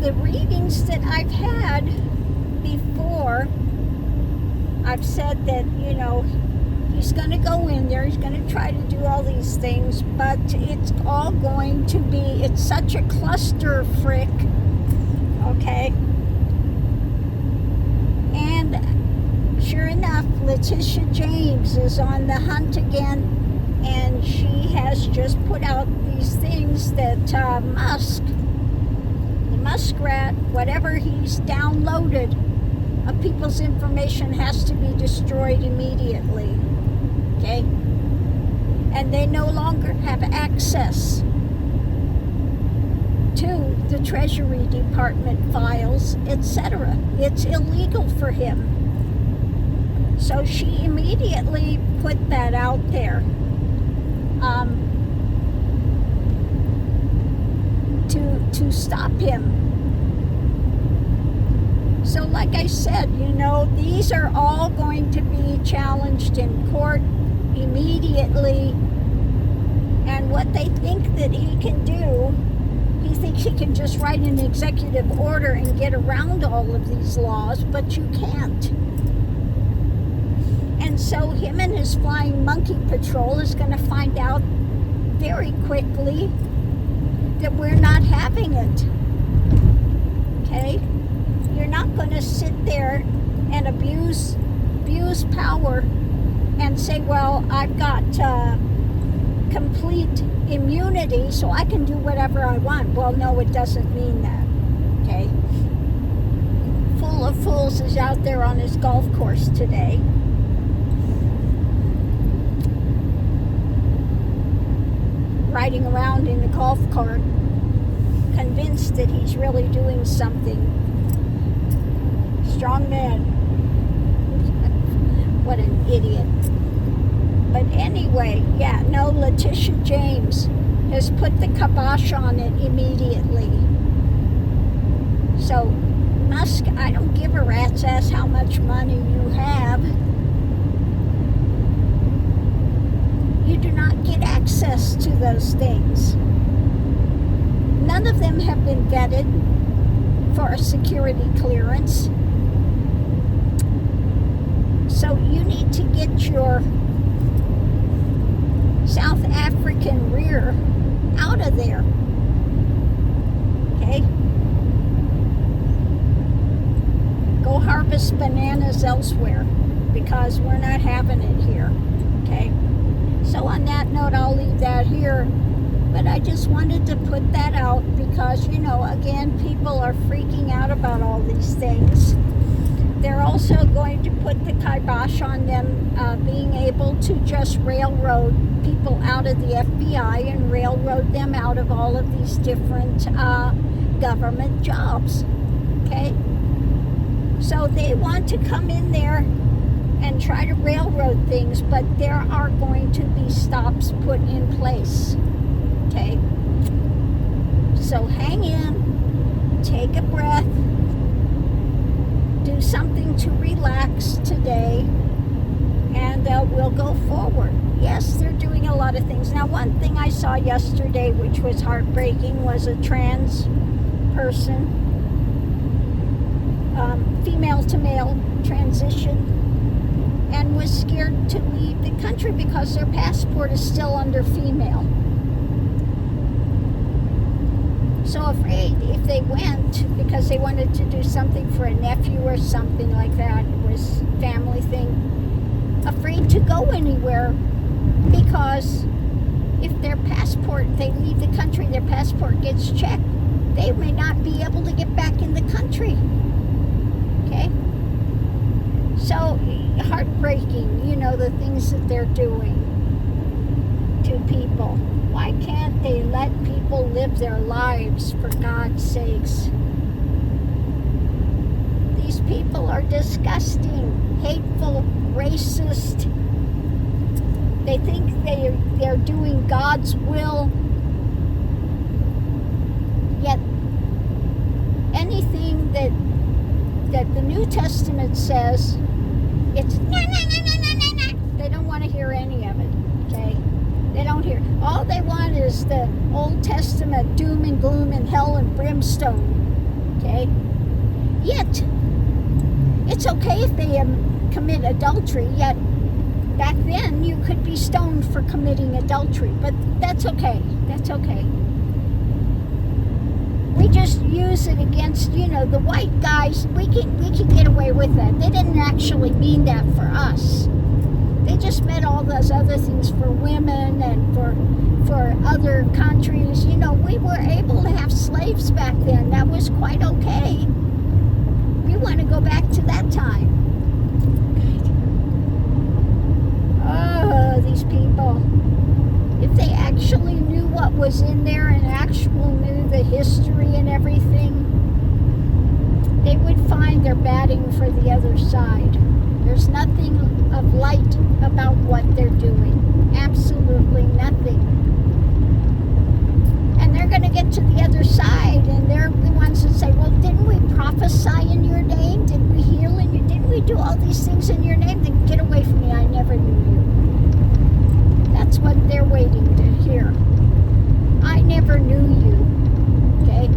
the readings that I've had before, I've said that, he's going to go in there, he's going to try to do all these things, but it's all going to be, it's such a cluster frick, okay? And sure enough, Letitia James is on the hunt again, and she has just put out these things that Musk, the muskrat, whatever he's downloaded of people's information has to be destroyed immediately, okay? And they no longer have access to the Treasury Department files, etc. It's illegal for him. So she immediately put that out there to stop him. So like I said, these are all going to be challenged in court immediately. And what they think that he can do, he thinks he can just write an executive order and get around all of these laws, but you can't. And so him and his flying monkey patrol is going to find out very quickly that we're not having it. Okay? You're not going to sit there and abuse power and say, well, I've got complete immunity, so I can do whatever I want. Well, no, it doesn't mean that. Okay? Fool of Fools is out there on his golf course today. Riding around in the golf cart, convinced that he's really doing something. Strong man. What an idiot. But anyway, Letitia James has put the kibosh on it immediately. So, Musk, I don't give a rat's ass how much money you have. You do not get access to those things. None of them have been vetted for a security clearance. So you need to get your South African rear out of there. Okay? Go harvest bananas elsewhere, because we're not having it here. Okay? So on that note, I'll leave that here. But I just wanted to put that out because, again, people are freaking out about all these things. They're also going to put the kibosh on them being able to just railroad people out of the FBI and railroad them out of all of these different government jobs. Okay? So they want to come in there and try to railroad things, but there are going to be stops put in place. Okay? So hang in, take a breath, do something to relax today, and we'll go forward. Yes, they're doing a lot of things. Now, one thing I saw yesterday, which was heartbreaking, was a trans person, female to male transition, and was scared to leave the country because their passport is still under female. So afraid if they went because they wanted to do something for a nephew or something like that, it was a family thing, afraid to go anywhere because if their passport, they leave the country, their passport gets checked, they may not be able to get back in the country. Okay? So heartbreaking, the things that they're doing to people. Why can't they let people live their lives, for God's sakes? These people are disgusting, hateful, racist. They think they're doing God's will. Yet anything that the New Testament says, it's they don't want to hear any of it, okay? They don't hear. All they want is the Old Testament doom and gloom and hell and brimstone, Okay? Yet, it's okay if they commit adultery, yet back then you could be stoned for committing adultery, but that's okay. That's okay. We just use it against, the white guys. We can get away with that. They didn't actually mean that for us. They just meant all those other things for women and for other countries. We were able to have slaves back then. That was quite okay. We want to go back to that time. Oh, these people. If they actually knew what was in there and actually knew the history and everything, they would find they're batting for the other side. There's nothing of light about what they're doing. Absolutely nothing. And they're going to get to the other side, and they're the ones that say, well, didn't we prophesy in your name? Didn't we heal in your name? Didn't we do all these things in your name? Then get away from me. I never knew you. That's what they're waiting to hear. I never knew you. Okay?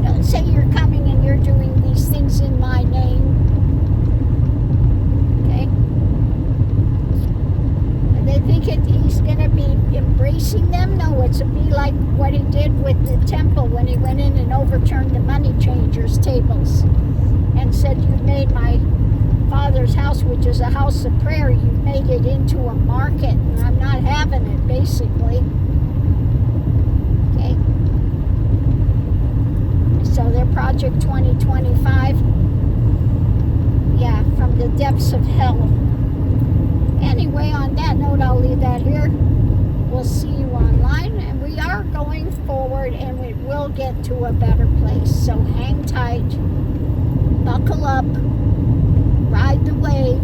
Don't say you're coming and you're doing these things in my name. Okay? And they think he's going to be embracing them? No, it's be like what he did with the temple when he went in and overturned the money changers' tables and said, you've made my Father's house, which is a house of prayer, you've made it into a market, and I'm not having it, basically. Okay. So their Project 2025, yeah, from the depths of hell. Anyway, on that note, I'll leave that here. We'll see you online, and we are going forward, and it will get to a better place. So hang tight, buckle up, ride the wave.